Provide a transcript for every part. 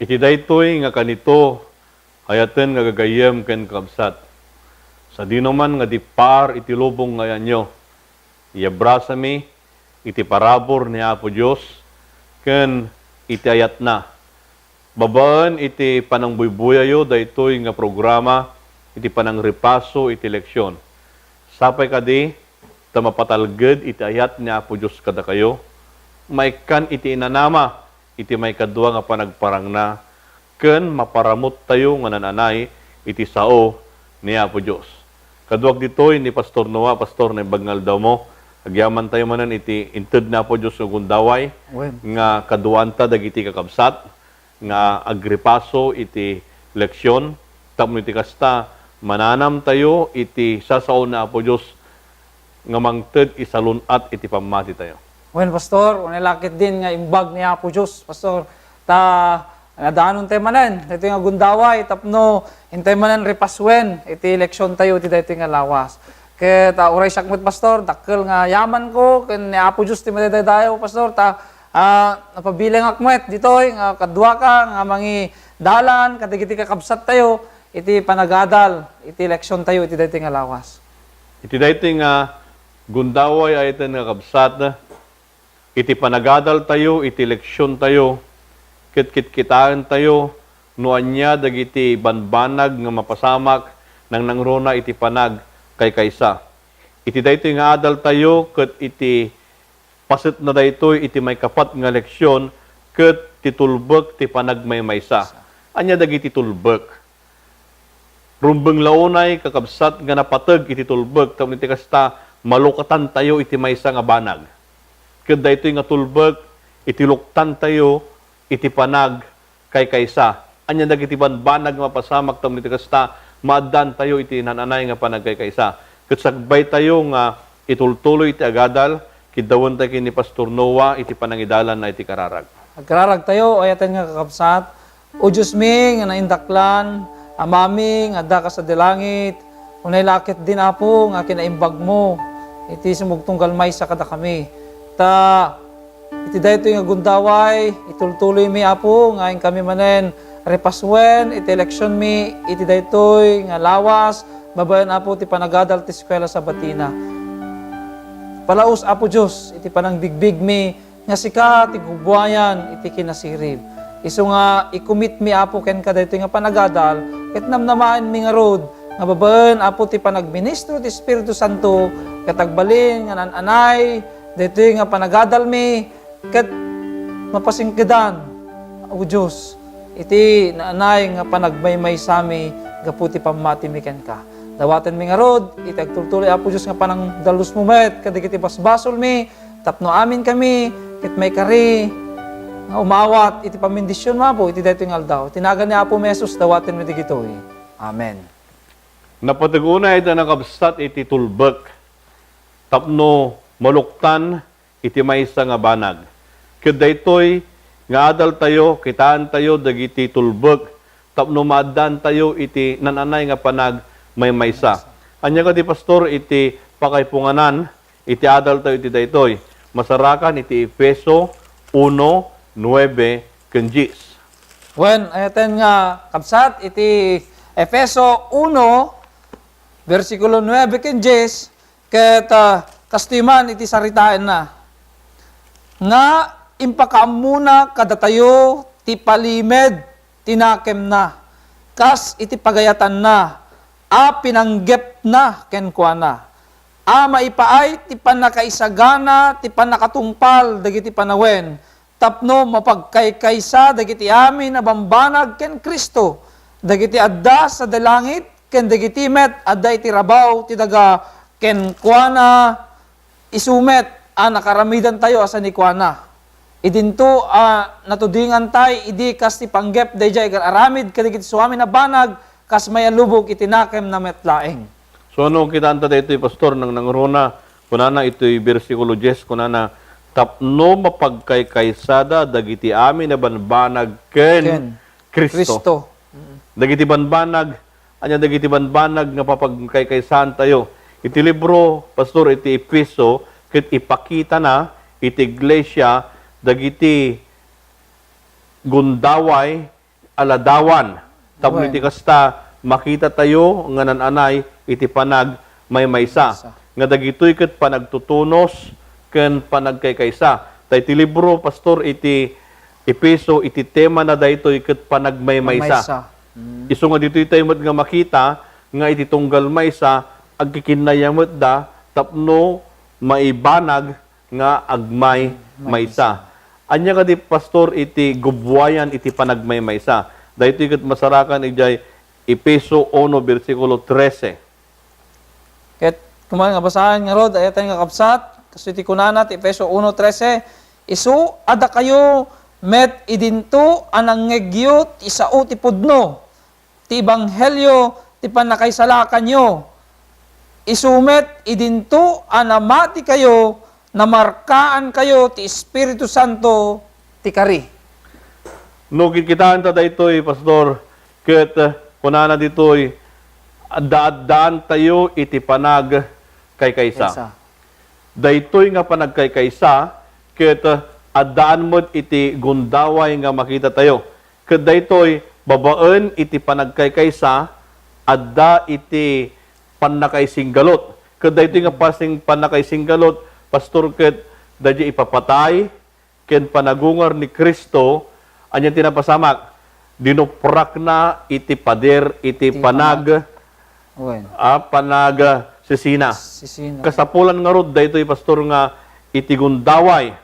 Iti daytoy nga kanito, hayaten nga gagayem ken kabsat. Sa di naman nga di par iti lubong nga yanyo, iyabrasa mi, iti parabor ni Apo Diyos, ken iti ayat na. Babaan iti panangbuybuyayo, daytoy nga programa, iti panangripaso, iti leksyon. Sapay kadi, tamapatalged iti ayat ni Apo Diyos kada kayo, maikan iti inanama, iti may kadwa nga panagparang na, ken maparamot tayo nga nananay, iti sao ni Apo Diyos. Kaduak ditoy ni Pastor Noah, Pastor na bagngal daw mo, agyaman tayo manan iti inted na Apo Diyos ng gundaway, nga kaduanta dagiti kakabsat, nga agripaso iti leksyon, tapno iti kasta, mananam tayo iti sasao na Apo Diyos, nga mangted isalunat iti pamati tayo. Well, Pastor, unilakit din nga imbag ni Apo Diyos, Pastor, nadaanon tayo manan, ito nga gundaway, tapno, hintay manan ripaswen, iti eleksyon tayo, iti dito nga lawas. Kaya uray sakmut, Pastor, dakkel nga yaman ko, ken ni Apo Diyos, ti madaydayo, Pastor, napabilang akmet, dito, nga kadwa ka, nga mangi dalan, kadigiti kakabsat tayo, iti panagadal, iti eleksyon tayo, iti dito nga lawas. Iti dito nga gundaway ay ito nga kabsat, iti panagadal tayo, iti leksyon tayo, kit-kit-kitaan tayo, nuanya dagiti banbanag nga mapasamak, nang nangrona iti panag kay kaysa. Iti dayto nga adal tayo, ket iti pasit na dayto, iti may kapat nga leksyon, ket titulbek ti panag may maysa. Anya dagiti tulbek. Rumbeng launay, kakabsat nga napateg iti tulbek, tapno iti kasta, malukatan tayo iti maysa nga banag. Ket dayto nga tulbek, itiluktan tayo, iti panag kay kaysa. Anya dagiti banbanag mapasamak tam iti kasta, maadan tayo iti nananay nga panag kay kaysa. Ket sagbay tayo nga itultuloy iti agadal, kidawon tayo ni Pastor Noah iti panangidalan na iti kararag. Agkararag tayo, ayaten nga kakabsat, o Diyos mi, nga naindaklan, amami, nga da ka sa dilangit, unay lakit din Apo, nga kinaimbag mo, iti sumugtong galmay sa kada kami. Iti dayto nga gundaway, itultuloy mi Apo, ngayon kami manen, repaswen, iti eleksyon mi, iti daytoy nga lawas, babayan Apo, ti panagadal ti eskwela sa Batina. Palaos Apo Diyos, iti panangbigbig mi, nga sika, ti gubwayan, iti kinasirib. Iso nga, ikumit mi Apo, ken ka daytoy nga panagadal, ket namnamaan mi nga road, nga babayan Apo, ti panagministro, ti Espiritu Santo, katagbalin, nga nananay, daytoy nga panagadal mi, ket mapasingkedan, o Diyos, iti naanay nga panagmaymay sami, gaputi pamati mi ken ka. Dawaten mi nga rod, iti agtultuloy Apo Diyos nga panang dalus mo met, kadigiti basbasol mi, tapno amin kami, ket may kari, nga umawat, iti pamindisyon mo Apo, iti daytoy nga aldaw. Tinagan ni Apo Mesos, dawaten mi digitoy. Amen. Napataguna ito nakabsat iti tulbek, tapno maluktan iti maysa nga banag. Ket daytoy nga adal tayo, kitaan tayo dagiti tulbek, tapno maadan tayo iti nananay nga panag may maysa. Anya ka di Pastor iti pakaypunganan, iti adal tayo iti daytoy. Masarakan iti Efeso 1:9 ken 10. When ayaten nga kabsat iti Efeso 1 versikulo 9 ken 10 ket kastiman iti saritaan na nga impakaamuna kada tayo ti palimed tinakem na kas iti pagayatan na pinanggep na ken kuana maipaay ti panakaisagana ti panakatungpal dagiti panawen tapno mapagkaykaysa dagiti amin na bambanag ken Kristo dagiti adda sa dalangit ken dagiti met adda iti rabaw ti daga ken kuana isumet nakaramidan tayo asa ni kuana idinto natudingan tay idi kas ti panggep dayjay aramid kadigiti suami na banag kas mayalubog itinakem na metlaeng. So ano kita anta dito Pastor nang nangrona kunana ito'y versikulo 10 kunana tapno mapagkaykaysada dagiti amin na banbanag ken Kristo. Dagiti banbanag anya dagiti banbanag nga papagkaykaysan tayo. Iti libro Pastor iti Efeso ket ipakita na iti iglesia dagiti gundaway aladawan. Tapno iti kasta, makita tayo nga nananay, iti panag may maysa. Nga dagitoy ket panagtutunos, ken panagkaykaysa. Iti libro, Pastor, iti Epeso, iti tema na daytoy ket panagmaymaysa. Isu nga dito'y tayo nga makita, nga iti tunggal maysa, agkikinayamot da, tapno maibanag nga agmay maysa. Anya nga di, Pastor, iti gubwayan iti panagmaymaysa. Daytoy ket masarakan ijay Epeso 1, versikulo 13. Ket kumain nga basahan nga rod, ayatan nga kapsat, kasi iti kunana, ti Epeso 1:13, isu, ada kayo, met idinto anangegyo ti sao ti pudno ti ebanghelyo ti panakaysalakan nyo. Isumet idinto anamati kayo namarkaan kayo ti Espiritu Santo ti kari. No kikitaan ta daytoy, Pastor, ket kunana ditoy daan tayo iti panag kaykaysa. Daytoy nga panagkaykaysa ket addaan mod iti gundaway nga makita tayo. Ket daytoy babaen iti panagkaykaysa, adda iti pannakaysinggalot. Ket daytoy nga pasing pannakaysinggalot, Pastor, ket dadya ipapatay ken panagungar ni Kristo anya tinapasamak. Dinuprak na iti pader iti panag panag sisina. Kasapulan nga rod daytoy, Pastor, nga iti gundaway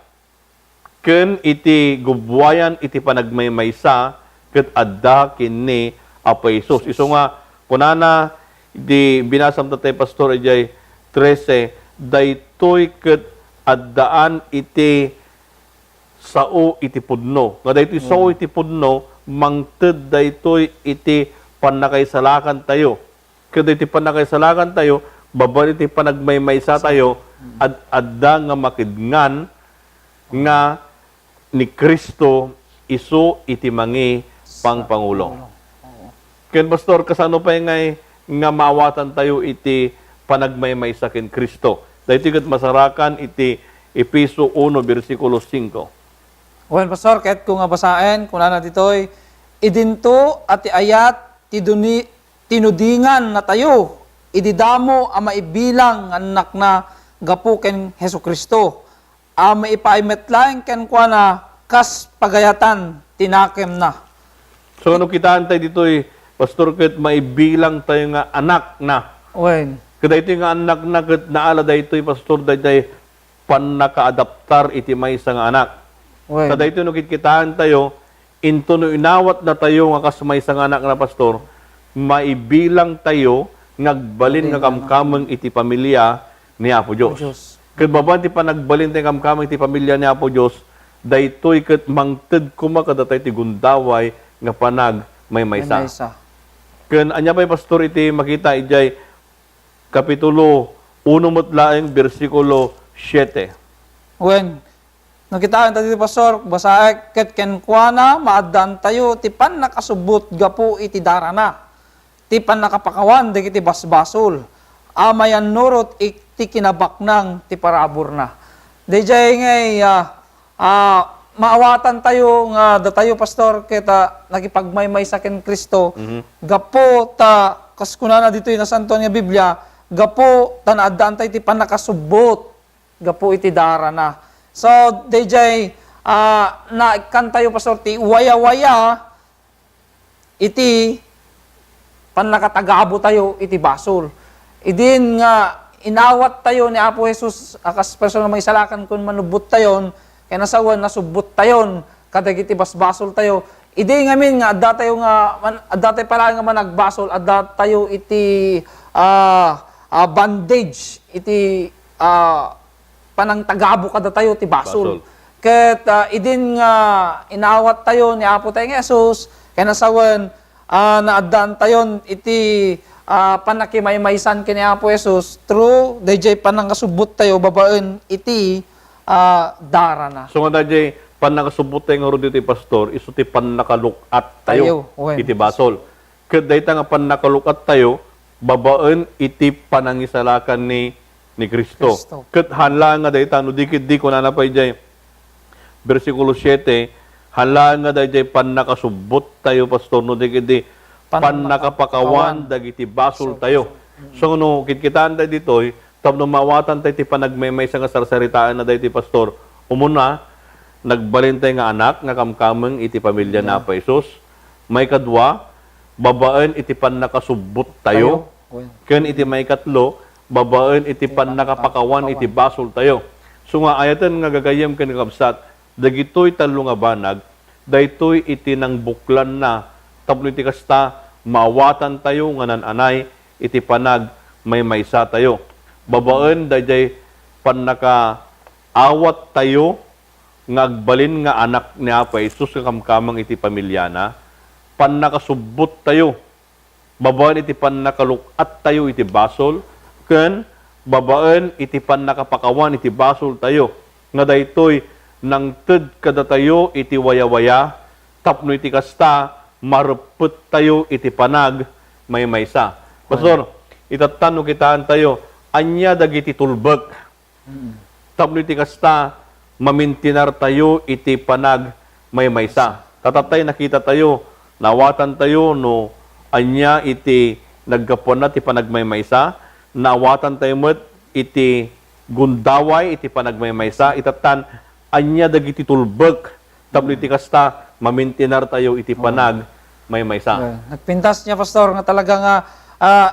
ken iti gubwayan iti panagmaymaysa ket adda kinni Apo Jesus. Isu nga kunana di binasam tatay, Pastor, ijay 13, daytoy ket addaan iti sao iti pudno. Nga daytoy sao iti pudno, mangted daytoy iti panakaysalakan tayo. Ket iti panakaysalakan tayo, babal iti panagmaymaysa tayo, adda nga makidngan nga ni Kristo isu iti mangi pangpangulo. Ken Pastor, kasano pa nga maawatan tayo iti panagmaymaysa ken Kristo. Daytoy ket masarakan iti Epeso 1, versikulo 5. Well, Pastor, kahit kung nga basaen, kung na ditoy, idinto at ayat tinudingan na tayo, ididamo ang maibilang anak na gapu ken Hesu Kristo. Maipaimetlaeng ken kwa na kas pagayatan tinakem na. So ano kitaan tayo ditoy, Pastor, ket maibilang tayo nga anak na. Wen. Kada ito nga anak na ket naala daytoy, Pastor, daytoy pannakaadaptar iti maysa nga anak. Wen. Kada ito no kitaan tayo, into no inawat na tayo nga kas maysa nga anak na, Pastor, maibilang tayo ngagbalin nga kamkameng iti pamilya ni Apo Dios. Ket baban ti panagbalin ti kamkameng iti pamilya ni Apo Dios, daytoy ket mangted kuma kada tayo ti gundaway nga panag maymaysa. Ken anya pa'y, Pastor, iti makita ijay kapitulo 1 mutlaeng bersikulo 7. Wen. Nakitaan tayo, Pastor, basaek ket ken kwa na maaddan tayo ti pan nakasubot gapu iti darana. Ti pan nakapakawan dagiti basbasol. Amayan nurot iti kinabaknang ti parabor na. Dayjay ngay maawatan tayo nga datayo, Pastor, kita nakipagmaymay sa ken Kristo. Gapo ta kaskunana dito yung nasantuan nga Biblia, gapo ta naadaan tayo ti panakasubot gapo iti darana. So dayjay naikan tayo, Pastor, ti waya-waya iti panakatagabo tayo iti basol. Idin nga inawat tayo ni Apo Jesus akas person nga maisalakan kun manubot tayon, kaya nasawan nasubot tayon, kadagiti basbasol tayo. Idi ngamin nga adda tayo nga adda tayo pala nga managbasol, adda tayo iti bandage iti panang tagabo kada tayo ti basol. Ket idin nga inawat tayo ni Apo tayo nga Jesus, kaya nasawan naaddaan tayon iti panakimaymaysan kini Apo Jesus through dayjay panangasubot tayo babaen iti darana. So nga dayjay panangasubot tayo nga ro dito, Pastor, isu ti panakalukat tayo iti basol. Ket dayta nga panakalukat tayo babaen iti panangisalakan ni Kristo. Ket hanla nga dayta no dikit di ko na napay jay bersikulo 7, Hala nga dayjay pan nakasubot tayo, Pastor, no digiti pan nakapakawan, dagiti basol tayo. So, no, kitkitaan tayo dito, tapno mawatan tayo ti panagmemay sa kasarsaritaan na dahi ti Pastor. Umuna, nagbalin tayo nga anak, nga kamkameng iti pamilya na pa Isus. May kadwa, babaan iti pan nakasubot tayo. Ken iti may katlo, babaan iti pan nakapakawan, iti basol tayo. So nga ayatan nga gagayam ken kabsat, dagitoy talo nga banag, daytoy iti nang buklan na, tapno iti kasta, mawatan tayo nga nananay, iti panag may maysa tayo. Babaan dayjay panaka awat tayo ngagbalin nga anak ni Apa Isus nga kamkamang iti pamilyana, nakasubot tayo. Babaan iti nakalukat tayo iti basol, ken babaan iti nakapakawan iti basol tayo. Nga daytoy nang ted kada tayo iti waya-waya, tapno iti kasta marupet tayo iti panag may maysa. Pastor, itatano kitaan tayo, anya dagiti tulbek. Tapno iti kasta, mamintinar tayo iti panag may maysa. Tatatay nakita tayo, nawatan tayo no anya iti nagkapon na iti panag may maysa, nawatan tayo met iti gundaway iti panag may maysa, itatan anya dagiti tulbek. Tapno iti kasta, mamintinar tayo iti panag may maysa. Nagpintas niya, Pastor, nga talaga nga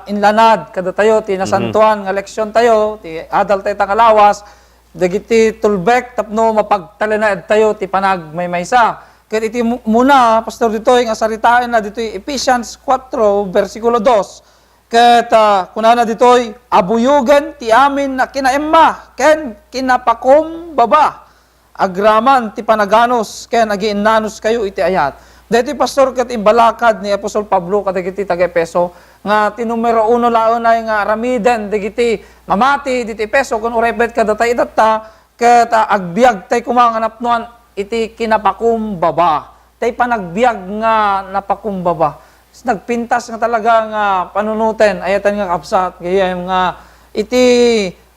inlanad kada tayo ti nasantuan nga leksyon tayo ti adal tayo tangalawas dagiti tulbek tapno mapagtalinaed tayo ti panag may maysa. Ket iti muna, Pastor, ditoy nga saritaan na ditoy Ephesians 4 versikulo 2. Ket kunana ditoy abuyugan ti amin na kinaemma ken kinapakom baba agraman ti panaganos ken agiinnanos kayo iti ayat. Dito, Pastor, ket imbalakad ni Apostol Pablo kadagiti taga-Efeso nga tinumero 1 launay nga ramiden dagiti mamati diti Efeso kun urepet kadatay datta ket agbiag tay kumanganapnuan iti kinapakumbaba. Tay panagbiag nga napakumbaba. Nagpintas nga talaga nga panunuten ayatan nga kapsat gayem nga iti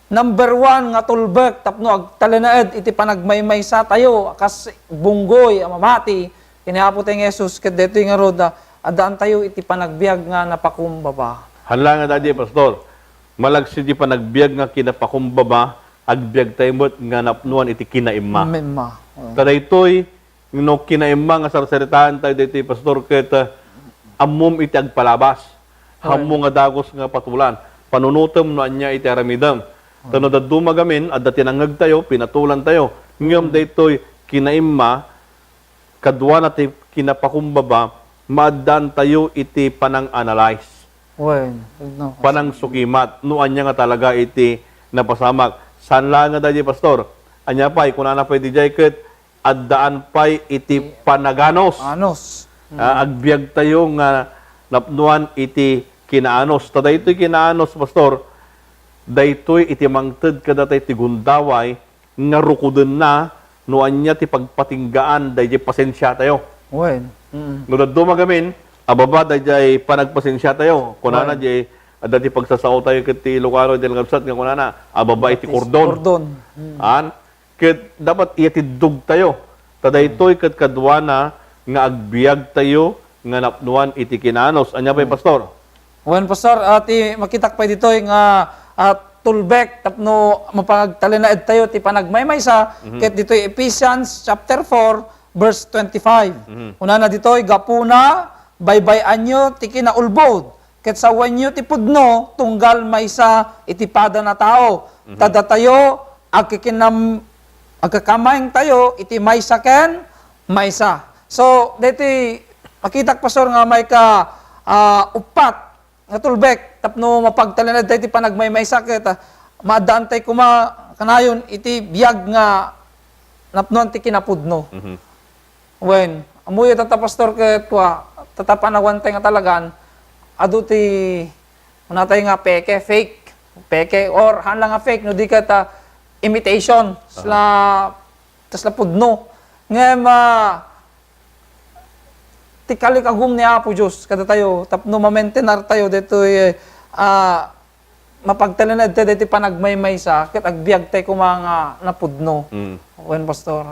number 1 nga tulbek tapno agtalinaed iti panagmaymaysa tayo kas bunggoy mamati kiniapo tayo ng Jesus, ket dito nga roda, adaan tayo iti panagbiag nga napakumbaba. Hala nga dadi, Pastor, malagsi di panagbiag nga kinapakumbaba, agbiag tayo mo't nga napnuan iti kinaimma. Memma. Tada ito'y, no kinaimma nga sarsaritaan tayo dito, Pastor, ket amom iti agpalabas, hamo nga dagos nga patulan, panunutom no anya iti aramidam. Tano dadumagamin, at tinangag tayo, pinatulan tayo. Ngayom dito'y kinaimma, kadwa na ti kinapakumbaba, maadan tayo iti panang-analyze. No. Panang sukimat. Nuan niya nga talaga iti napasamak. San lang nga dali, Pastor? Anya pa'y, kung na pwede jay ket, addaan pa'y iti panaganos. Anos. Agbiag tayo nga napnuan iti kinaanos. Tada ito'y kinaanos, Pastor, daytoy iti mangted kada tayo ti gundaway, nga rukuden na, nuan niya ti pagpatinggaan, dayjay pasensya tayo. No dumagamin, ababa dayjay panagpasensya tayo. Kunana jay dati pagsasao tayo ket ti Ilocano del Gabsat nga kunana, ababa iti kordon. Ket dapat iatidug tayo. Tadaytoy ket kadwana nga agbiag tayo nga napnuan iti kinanos. Anya pa'y Pastor? Pastor, ati makitak pa dito nga tulbek tapno mapagtalinaed tayo ti panagmaymaysa ket ditoy Ephesians chapter 4 verse 25. Una na ditoy gapuna baybayan nyo ti kinaulbod ket sawan nyo ti pudno tunggal maysa iti pada na tao. Tada tayo agkakamayng tayo iti maysa ken maysa. So ditoy makitak, Pastor, nga may ka upat nga tulbek tapno mapagtalinad tayo iti panagmaymaysa ket maadaan tayo kanayon iti biyag nga napnuan ti kinapudno. Amuyo tata, Pastor, ket tatapanawan tayo nga talagan adu ti tayo nga fake or hanlang nga fake no di ket imitation tasla pudno ngem ti kalikagum ni Apo Diyos kada tayo tapno mamentenar tayo detoy mapagtalinad tayo deti panagmaymaysa ket agbiag tayo kumanga napudno. Pastor,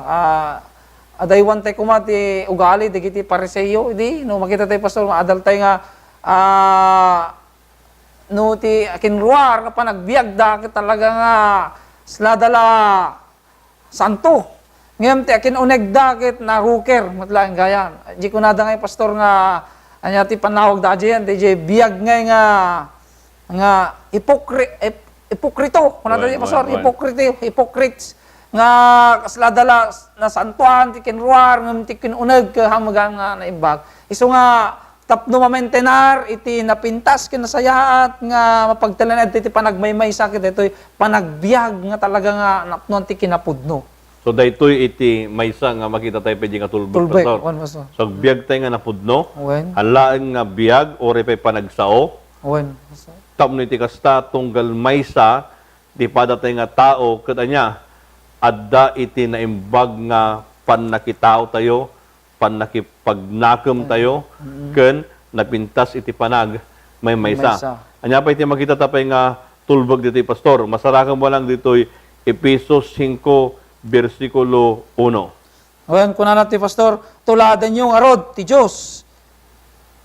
adaywan tayo kumati ugali, digiti pariseyo, di, no, makita tayo pastor, adal tayo nga, no, ti kinruar, nga pa nagbiag da, talaga nga, sladala, santo. Ngayon, ti akin uneg da, kit na ruker, matlaing gayan. Di ko nada ngay pastor nga, anya ti panawag da dyan, di biag ngay nga, ipokrito, kung nada di pastor, hypocrites, nga kasladala na santuan, ti kinruar, ngam ti kinunag, hamagang nga naimbag. Iso nga, tapno mamentenar, iti napintas, kinasayaat, nga mapagtalanad, iti panagmaymay sakit, ito'y panagbiag, nga talaga nga, napnuan ti kinapudno. So daytoy iti maysa nga makita tayo pwede nga tulbek, Tulbek, pastor. pastor. So biag tayo nga napudno, Wen, halaan nga biag, ore pa'y panagsao, wen, pastor. tapno iti kasta tunggal maysa, di padatay nga tao, katanya, adda iti naimbag nga panakitao tayo, panakipagnakam tayo, ken napintas iti panag may maysa. Maysa. Anya pa iti makita tapay nga tulbag dito pastor. Masarakan mo lang dito'y Efesos 5 versikulo 1. Wen, kuna ti pastor, tuladan yung arod, ti Diyos,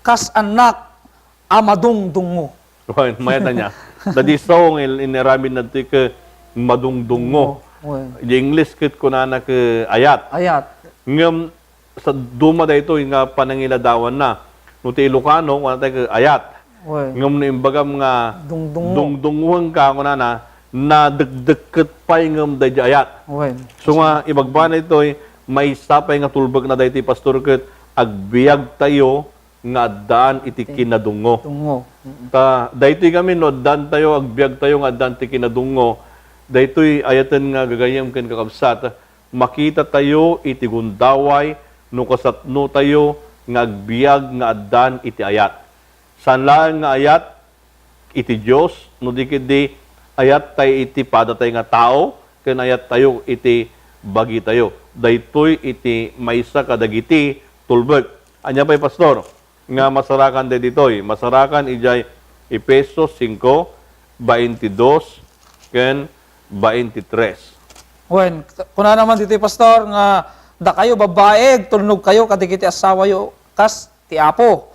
kas anak, amadungdung mo. Right, mayata niya. Dadi song iniramin na ito ka madungdungo. Wen, Di English kit kunana ka ayat. ayat, Ngam sa duma da ito nga panangiladawan na. Nuti Ilocano, kung tayo ayat. wen, Ngam na imbagam nga dungdung mo. dungdunguhan ka kunana na dagdagkat pa ngam da di ayat. Wen, So nga ibagbana ito may sapay nga tulbag na dayti pastor ket agbiag tayo nga daan iti kinadungo. tungo. Ta daytoy kami no dan tayo agbiag tayo nga daan iti kinadungo. Daytoy ayatan nga gagayam ken kakabsat makita tayo iti gundaway no kasatno tayo nga agbiag nga addan iti ayat. Sanlaan nga ayat iti Dios no di ayat tayo iti padatay nga tao ken ayat tayo iti bagi tayo. Daytoy iti maysa kadagiti tulbek. Anya pa'y pastor nga masarakan de ditoy. Masarakan ijay Efesos 5:22 ken 23. Wen, kuna naman dito pastor nga da kayo babaeg tulnog kayo kadigiti asawa yo kas ti apo.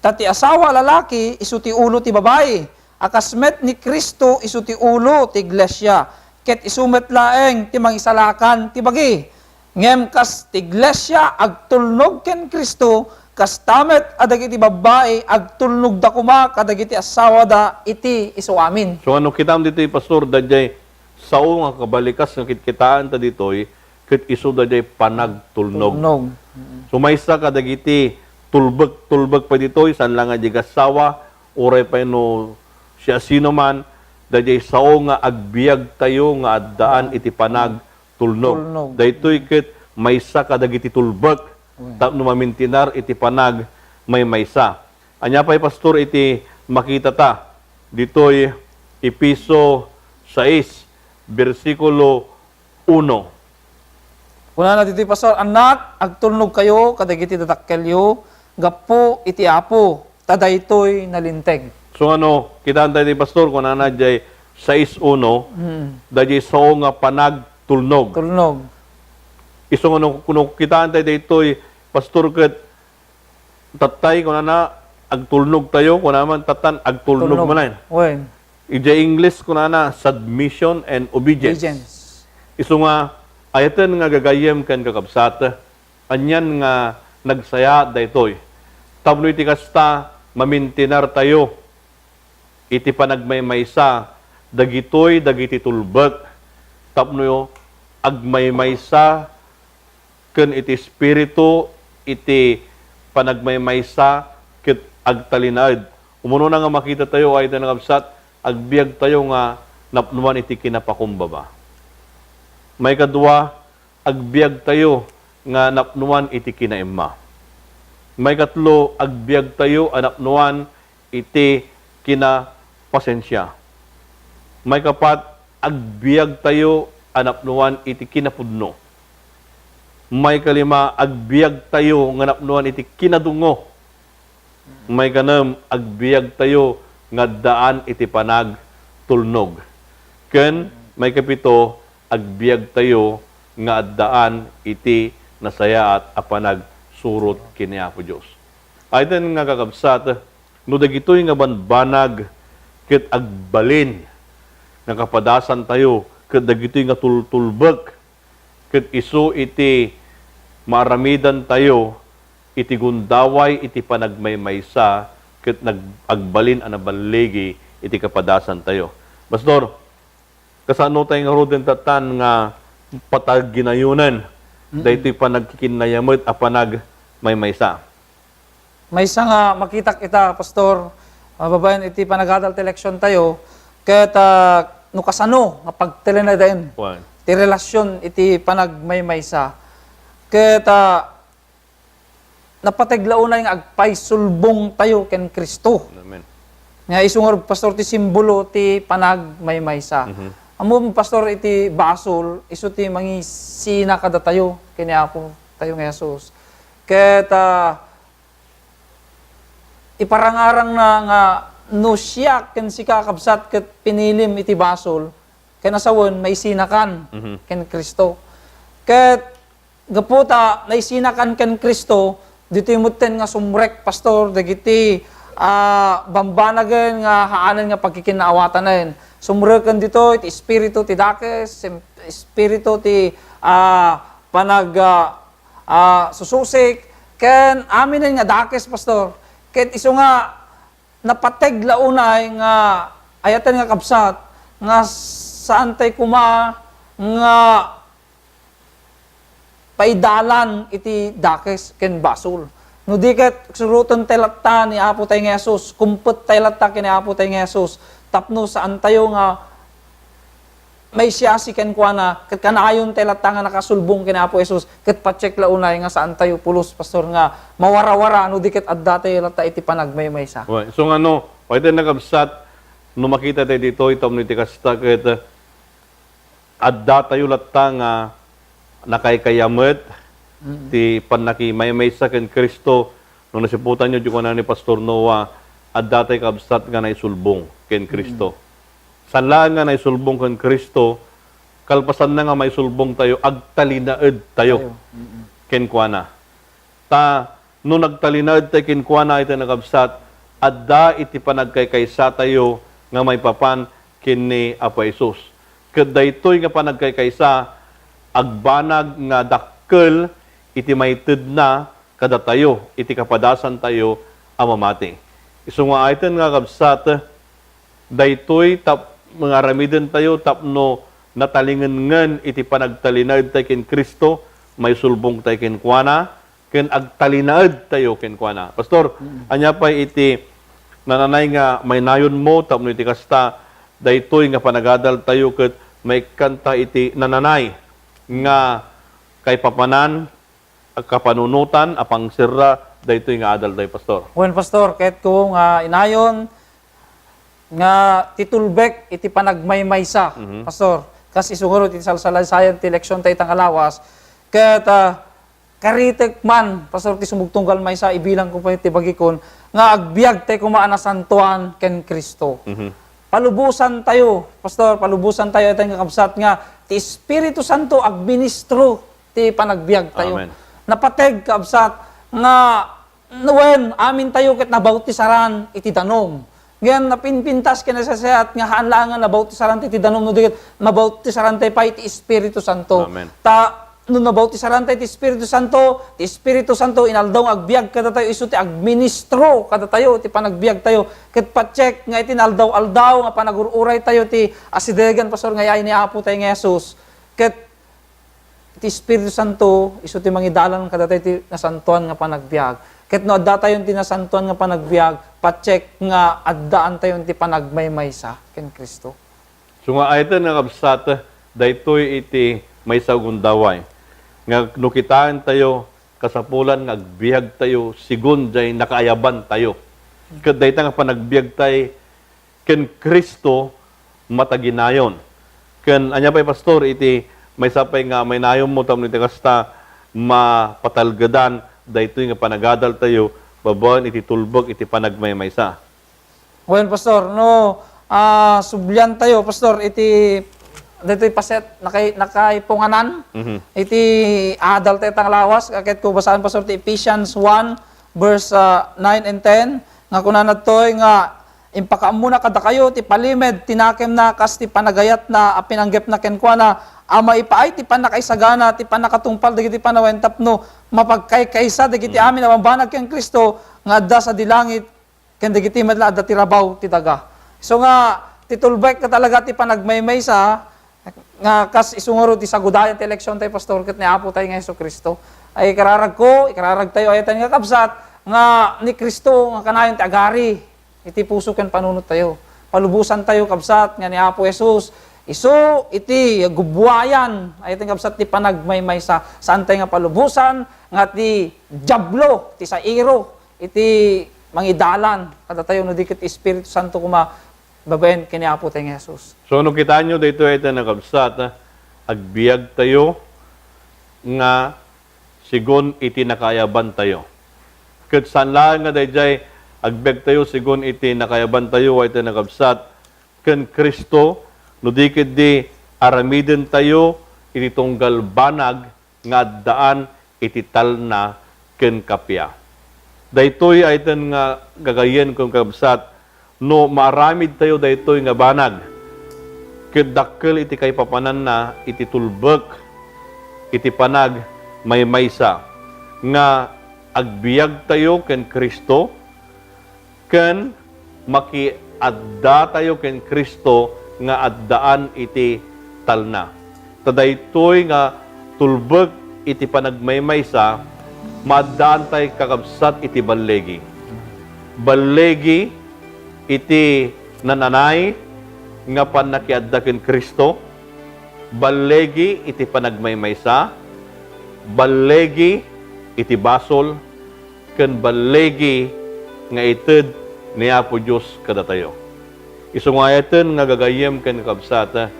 Tati asawa lalaki isu ti ulo ti babae. Akasmet ni Kristo isu ti ulo ti iglesia. Ket isumet laeng ti mangisalakan ti bagi. Ngem kas ti iglesia agtulnog ken Kristo kas tamet adagiti babae agtulnog da kuma kadagiti asawa da iti isu amin. So ano kitam dito pastor dayjay sao nga kabalikas nga kitkitaan ta ditoy ket isu dayjay panagtulnog. Tulnog. So maysa kadagiti tulbek pa ditoy san lang nga jigasawa oray pa no siya sino man dayjay sao nga agbiag tayo nga addaan iti panagtulnog. Tulnog. Daytoy ket maysa kadagiti tulbek tapno mamintinar iti panag may maysa. Anya pa'y pastor iti makita ta ditoy Episo 6 versikulo 1. Kuna na dito pastor, anak, agtulnog kayo, kadagiti dadakkelyo, gapo iti apo, tadaytoy nalinteg. So ano, kitaan tayo ni pastor kung na jay 6:1 dayjay sao nga panagtulnog. Tulnog. Iso nga kuno kitaan tayo daytoy pastor ket tatay kung na agtulnog tayo kung naman tatan agtulnog man. Wen, Ija English kung na submission and obedience. obedience. Iso nga ayatan nga gagayem ken kakabsat anyan nga nagsaya daytoy. Tapno iti kasta mamintinar tayo iti panagmaymaysa dagitoy dagiti tulbek tapno agmaymaysa ken iti espiritu iti panagmaymaysa ket agtalinad. Umuno na nga makita tayo ay tanangabsat agbiag tayo nga napnuan iti kinapakumbaba. May kadua agbiag tayo nga napnuan iti kinaimma. May katlo agbiag tayo anapnuan iti kinapasensya. May kapat agbiag tayo anapnuan iti kinapudno. May kalima agbiag tayo nga napnuan iti kinadungo. May kanam agbiag tayo nga daan iti panag tulnog. Ken may kapito agbiag tayo nga daan iti nasaya at apanag surot kini Apo Dios. Ayten nga kakabsat, no dagitoy nga banbanag ket agbalin nga kapadasan tayo ket dagitoy nga tultulbek ket isu iti maramidan tayo iti gundaway iti panagmaymaysa ket nagagbalin ana baligi iti kapadasan tayo. Pastor, kasano tayo nga roden tatan nga patag ginayunan daytoy panagkikinayamot a panagmaymaysa. May isa nga makita kita, Pastor, babayan, iti panagadal ti eleksyon tayo, ket no kasano, nga pagtilinay dahin, Juan. ti relasyon, iti panagmaymaysa. Ket napatiglaunay nga agpay sulbong tayo ken Kristo. Amen. Nga isungor, Pastor, ti simbolo ti panagmaymaysa. Amo, Pastor, iti basol, iso ti mangisina kada tayo, kiniapo tayo nga Jesus. Ket iparangarang na nga no siya ken si kakabsat ket pinilim iti basol ken asawon may sinakan ken Kristo. Ket gaputa naisinakan ken Kristo dito imutten nga sumrek, Pastor, dagiti bambanagen nga haanan nga pagkikinaawatanen. Sumreken dito iti espiritu ti dakes, espiritu ti sususik ken aminen nga dakes, Pastor. Ket iso nga napateg launay nga ayatan nga kabsat nga saan tay kuma nga paidalan iti dakes ken basol. No di ket suruton telata ni Apo tay nga Jesus, kumpet telata ken Apo tay nga Jesus, tapno saan tayo nga may siya si ken kuana ket kanayon telata nga nakasulbong ken Apo Jesus ket pacheck launay nga saan tayo pulos, Pastor, nga mawarawara no di ket adda tayo lata iti panagmaymaysa. Well, so ano, pwede nakabsat, no makita tayo dito, itom ni Tikasta, ket adda tayo lata nga nakaykayamot, ti panakimaymaysa ken Kristo, no nasiputan nyo, dyan ni Pastor Noah, adda tayo kabsat nga naisulbong ken Kristo. Sanlaan nga naisulbong ken Kristo, kalpasan na nga may sulbong tayo, agtalinaed tayo ken kuana. No nagtalinaed tayo ken kuana iti nakabsat, adda iti panagkaykaysa tayo nga may papan kini Apo Jesus. Ket daytoy nga panagkaykaysa agbanag nga dakkel iti mayted na kada tayo iti kapadasan tayo a mamati. Isu nga ayten nga kabsat, daytoy mga ramiden tayo tapno natalingan iti panagtalinaed tayo ken Kristo, may sulbong tayo ken kuana, ken agtalinaed tayo ken kuana. Pastor, anya pa iti nananay nga may nayon mo tapno iti kasta daytoy nga panagadal tayo ket may kanta iti nananay nga kay papanan kapanunutan apang sirra daytoy nga adal tayo, Pastor. Wen, Pastor, ket ko nga inayon nga titulbek iti panagmaymaysa, Pastor. Kas isuguro iti salsalaysayan ti eleksyon tayo itang alawas. Ket karitek man, Pastor, ti sumugtunggal maysa, ibilang ko pa iti bagikon, nga agbiag tayo kumaan na santuan ken Kristo. Palubusan tayo, Pastor, palubusan tayo itang kakabsat nga, ti Espiritu Santo agministro ti panagbiag tayo. Amen. Napateg kabsat nga nuwen amin tayo ket nabautisaran iti danom. Ngayon, napinpintas kinasasayat nga haanlangan na bautisaran iti danom no diket mabautisaran tayo pa iti Espiritu Santo. Amen. No nabautisaran tayo iti Espiritu Santo, inaldaw agbiag kada tayo isu ti agministro kada tayo ti panagbiag tayo ket pacheck nga iti naldaw-aldaw nga panagururay tayo ti asidegan, Pastor, nga yaay ni Apo tayo nga Jesus. Ket ti Espiritu Santo isu ti mangidalan kada tayo ti nasantuan nga panagbiag. Ket no adda tayo ti nasantuan nga panagbiag, pacheck nga addaan tayo ti panagmaymaysa ken Kristo. So nga ayten nga kabsat, daytoy iti maysa gundaway. Nga nukitaan tayo, kasapulan nga agbiag tayo, sigun jay nakaayaban tayo. Ket dayta nga panagbiag tay ken Kristo mataginayon. Ken anya pay, Pastor, iti may sapay nga may nayon mo tamno iti kasta mapatalgadan daytoy nga panagadal tayo babaen iti tulbog iti panagmaymaysa. Well, Pastor, no sublyan tayo, Pastor, iti dito'y paset, nakaipunganan, iti adult etang lawas, kakit ko basahan pa ti Ephesians 1, verse 9 and 10, nga kunanad to'y nga, impakaam muna kada kayo, ti palimed, tinakem na, kas ti panagayat na, pinanggep na kenkwa na, ama ipaay, ti panakaisagana, ti panakatungpal, digiti panawentap no, mapagkaykaysa, digiti amin, awambanag ken Kristo, nga adda sa dilangit, ken digiti madla, adda ti rabaw, ti daga. So nga, titulbek ka talaga, ti panagmaymaysa, nga kas isungaro ti sagudayan ti eleksyon tayo pastor ket ni Apo tayo nga Hesus Kristo ay ikararag tayo ayatan nga kabsat nga ni Kristo nga kanayon ti agari iti puso ken panunot tayo palubusan tayo kabsat nga ni Apo Hesus isu iti gubwayan ayatan kabsat ti panagmaymaysa saan tayo nga palubusan nga ti diablo ti sairo iti mangidalan kada tayo no dikit Espiritu Santo kuma babaen kini Apo tayo nga Hesus. So, no kita nyo dito ito na kabsat, agbiyag tayo nga sigon iti nakayaban tayo. Kat saan lang nga dayjay, agbiyag tayo sigon iti nakayaban tayo, ito na kabsat, ken Kristo, no dikit di aramiden tayo, iti tunggal banag, nga daan iti talna ken kapya. Daytoy ay ito nga gagayen kong kabsat, no maramid tayo daytoy nga banag kedakkel iti kay papanan na iti tulbek iti panag maymaysa nga agbiag tayo ken Kristo ken makiadda tayo ken Kristo nga addaan iti talna tadaytoy nga tulbek iti panagmaymaysa maddaan tayo kakabsat iti ballegi iti nananay nga panakiadda ken Kristo, ballegi iti panagmaymaysa, ballegi iti basol, ken ballegi nga ited ni Apo Dios kada tayo. Isungayaten nga gagayem ken kabsata,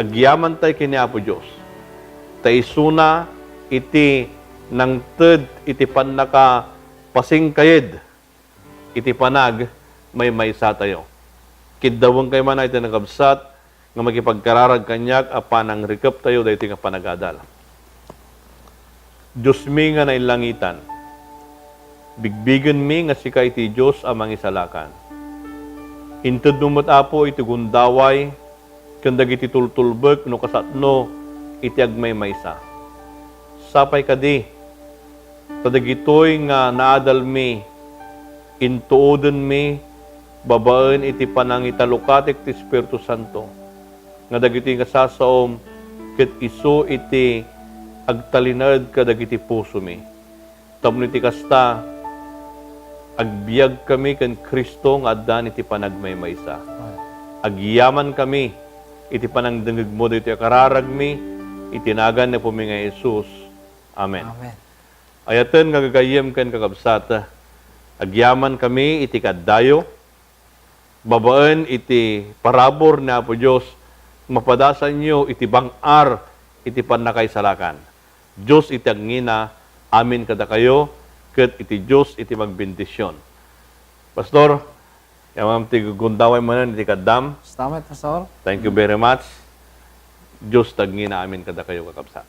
agyaman tay ken ni Apo Dios. Taisuna iti nang ted iti panaka pasingkayed iti panag may maysa tayo. Kidawang kay man iti nagabsat nga magipagkararag kanyak apan ang rikap tayo dahito nga panagadal. Diyos mi nga nailangitan, bigbigan mi nga sika iti Diyos amang isalakan. Inted numot Apo iti gundaway, kandag iti tultulbek no kasatno iti agmay maysa. Sapay kadi, tadagitoy nga naadal mi, intuoden mi, babaen iti panangitalukatik ti Espiritu Santo. Nga dagiti nga sasaom, ket iso iti agtalinad kadagiti puso mi. Tapno iti kasta, agbiag kami ken Kristo nga addan iti panagmaymaysa. Agyaman kami, iti panangdengeg mo iti akararag mi, itinagan na po mi nga Jesus. Amen. Amen. Ayaten nga gagayem ken kakabsata, agyaman kami iti kaddayo, babaen iti parabor na Apo Diyos, mapadasan nyo iti bangar, iti panakaisalakan. Diyos iti agngina, amin kada kayo, ket iti Diyos iti magbendisyon. Pastor, yamam ti gundaway manan iti kaddam. Salamat, Pastor. Thank you very much. Diyos tagngina, amin kada kayo kakabsat.